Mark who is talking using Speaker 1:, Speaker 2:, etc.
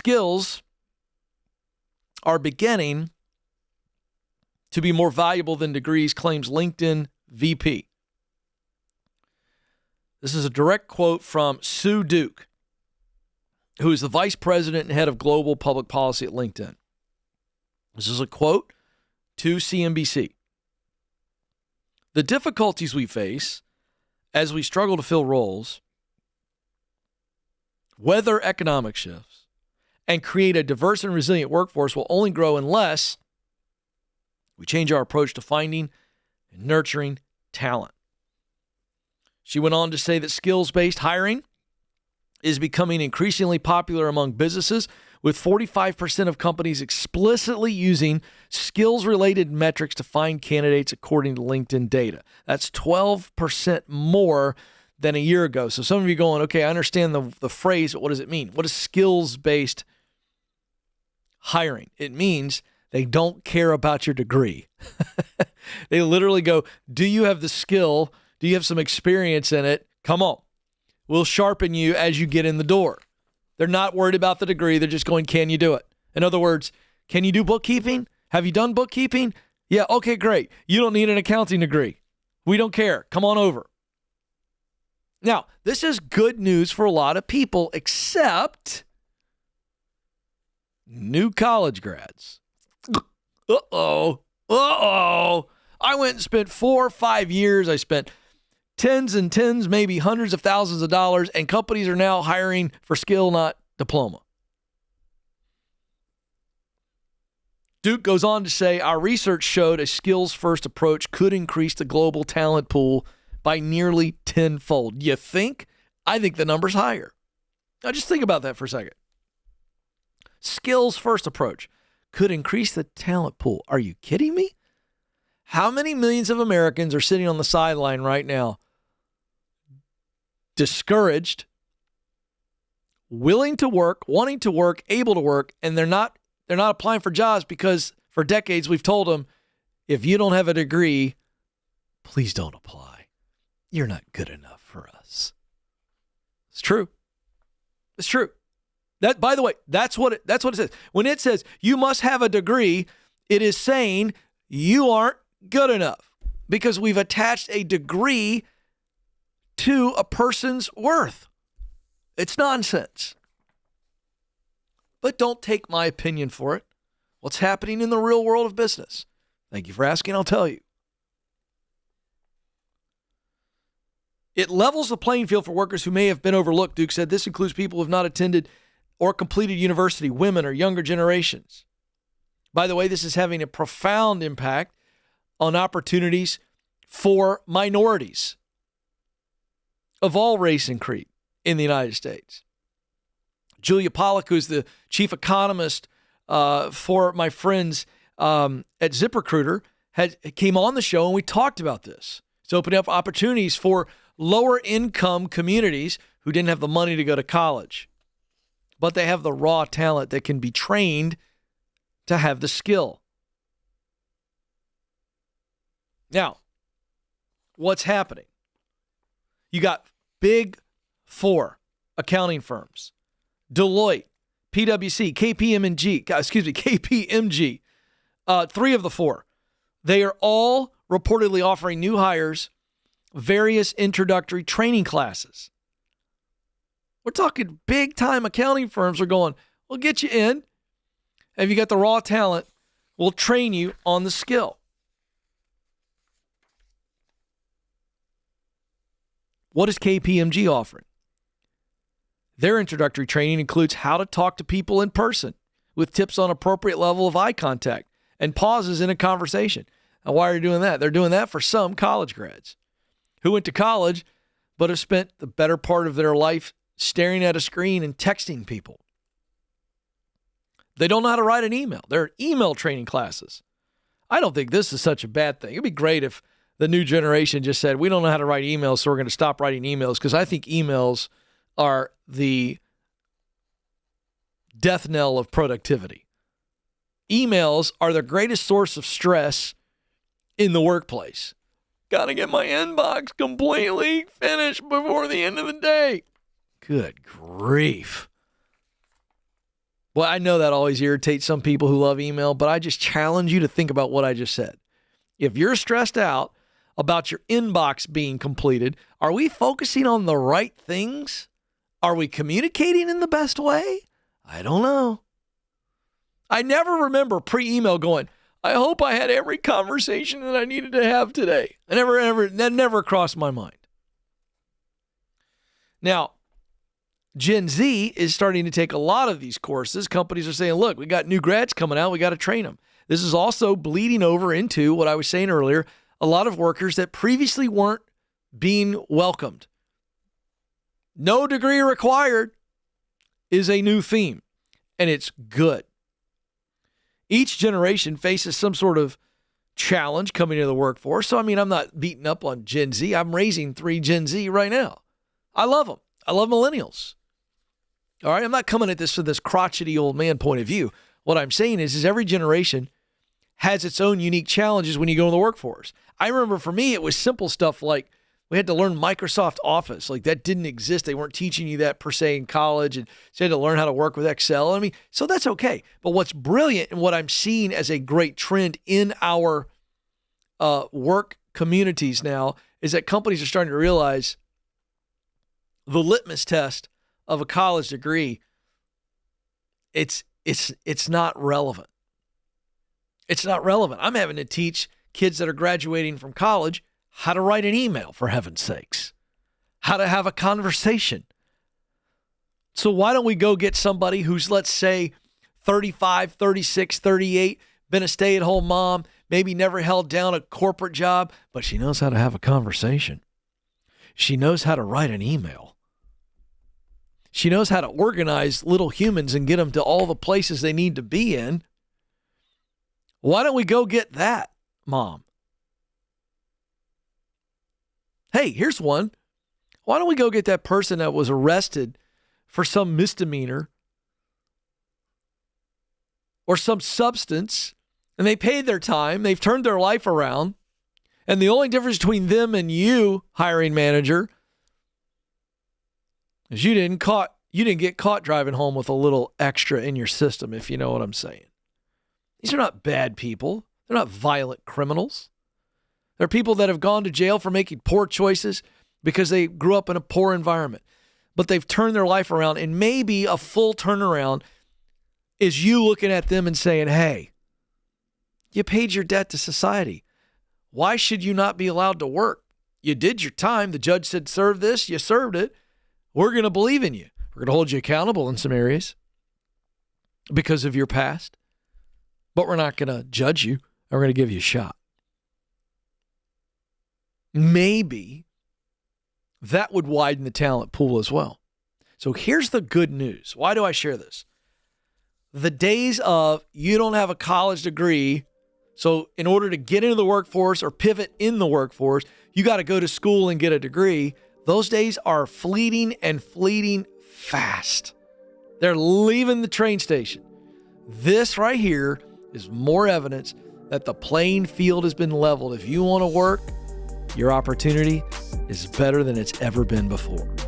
Speaker 1: skills are beginning to be more valuable than degrees, claims LinkedIn VP. This is a direct quote from Sue Duke, who is the vice president and head of global public policy at LinkedIn. This is a quote to CNBC. The difficulties we face as we struggle to fill roles, weather economic shifts, and create a diverse and resilient workforce will only grow unless we change our approach to finding and nurturing talent. She went on to say that skills-based hiring is becoming increasingly popular among businesses, with 45% of companies explicitly using skills-related metrics to find candidates, according to LinkedIn data. That's 12% more than a year ago. So some of you going, okay, I understand the phrase, but what does it mean? What is skills-based hiring? It means they don't care about your degree. They literally go, do you have the skill? Do you have some experience in it? Come on. We'll sharpen you as you get in the door. They're not worried about the degree. They're just going, can you do it? In other words, can you do bookkeeping? Have you done bookkeeping? Yeah, okay, great. You don't need an accounting degree. We don't care. Come on over. Now, this is good news for a lot of people, except new college grads. Uh-oh. I went and spent 4 or 5 years. I spent tens and tens, maybe hundreds of thousands of dollars, and companies are now hiring for skill, not diploma. Duke goes on to say, our research showed a skills-first approach could increase the global talent pool by nearly tenfold. You think? I think the number's higher. Now just think about that for a second. Skills-first approach could increase the talent pool. Are you kidding me? How many millions of Americans are sitting on the sideline right now, discouraged, willing to work, wanting to work, able to work, and they're not applying for jobs because for decades we've told them, if you don't have a degree, please don't apply. You're not good enough for us. It's true. It's true. That, by the way, that's what it says. When it says you must have a degree, it is saying you aren't good enough because we've attached a degree to a person's worth. It's nonsense. But don't take my opinion for it. What's happening in the real world of business? Thank you for asking. I'll tell you. It levels the playing field for workers who may have been overlooked. Duke said this includes people who have not attended or completed university, women or younger generations. By the way, this is having a profound impact on opportunities for minorities of all race and creed in the United States. Julia Pollack, who's the chief economist for my friends at ZipRecruiter, came on the show and we talked about this. It's opening up opportunities for lower income communities who didn't have the money to go to college, but they have the raw talent that can be trained to have the skill. Now, what's happening? You got big four accounting firms, Deloitte, PwC, KPMG, three of the four. They are all reportedly offering new hires various introductory training classes. We're talking big time accounting firms are going, we'll get you in. Have you got the raw talent? We'll train you on the skill. What is KPMG offering? Their introductory training includes how to talk to people in person with tips on appropriate level of eye contact and pauses in a conversation. Now, why are they doing that? They're doing that for some college grads who went to college but have spent the better part of their life staring at a screen and texting people. They don't know how to write an email. There are email training classes. I don't think this is such a bad thing. It'd be great if the new generation just said, we don't know how to write emails, so we're going to stop writing emails, because I think emails are the death knell of productivity. Emails are the greatest source of stress in the workplace. Got to get my inbox completely finished before the end of the day. Good grief. Well, I know that always irritates some people who love email, but I just challenge you to think about what I just said. If you're stressed out about your inbox being completed, are we focusing on the right things? Are we communicating in the best way? I don't know. I never remember pre-email going, I hope I had every conversation that I needed to have today. That never crossed my mind. Now, Gen Z is starting to take a lot of these courses. Companies are saying, look, we got new grads coming out. We got to train them. This is also bleeding over into what I was saying earlier, a lot of workers that previously weren't being welcomed. No degree required is a new theme, and it's good. Each generation faces some sort of challenge coming into the workforce. So, I'm not beating up on Gen Z. I'm raising 3 Gen Z right now. I love them. I love millennials. All right, I'm not coming at this from this crotchety old man point of view. What I'm saying is every generation has its own unique challenges when you go in the workforce. I remember for me, it was simple stuff like we had to learn Microsoft Office. Like that didn't exist. They weren't teaching you that per se in college. And so you had to learn how to work with Excel. So that's okay. But what's brilliant and what I'm seeing as a great trend in our work communities now is that companies are starting to realize the litmus test of a college degree, it's not relevant. It's not relevant. I'm having to teach kids that are graduating from college how to write an email, for heaven's sakes, how to have a conversation. So why don't we go get somebody who's, let's say, 35, 36, 38, been a stay-at-home mom, maybe never held down a corporate job, but she knows how to have a conversation. She knows how to write an email. She knows how to organize little humans and get them to all the places they need to be in. Why don't we go get that, mom? Hey, here's one. Why don't we go get that person that was arrested for some misdemeanor or some substance, and they paid their time, they've turned their life around, and the only difference between them and you, hiring manager, is you didn't get caught driving home with a little extra in your system, if you know what I'm saying. These are not bad people. They're not violent criminals. They're people that have gone to jail for making poor choices because they grew up in a poor environment. But they've turned their life around, and maybe a full turnaround is you looking at them and saying, hey, you paid your debt to society. Why should you not be allowed to work? You did your time. The judge said, serve this. You served it. We're going to believe in you. We're going to hold you accountable in some areas because of your past. But we're not going to judge you. We're going to give you a shot. Maybe that would widen the talent pool as well. So here's the good news. Why do I share this? The days of you don't have a college degree, so in order to get into the workforce or pivot in the workforce, you got to go to school and get a degree. Those days are fleeting and fleeting fast. They're leaving the train station. This right here is more evidence that the playing field has been leveled. If you want to work, your opportunity is better than it's ever been before.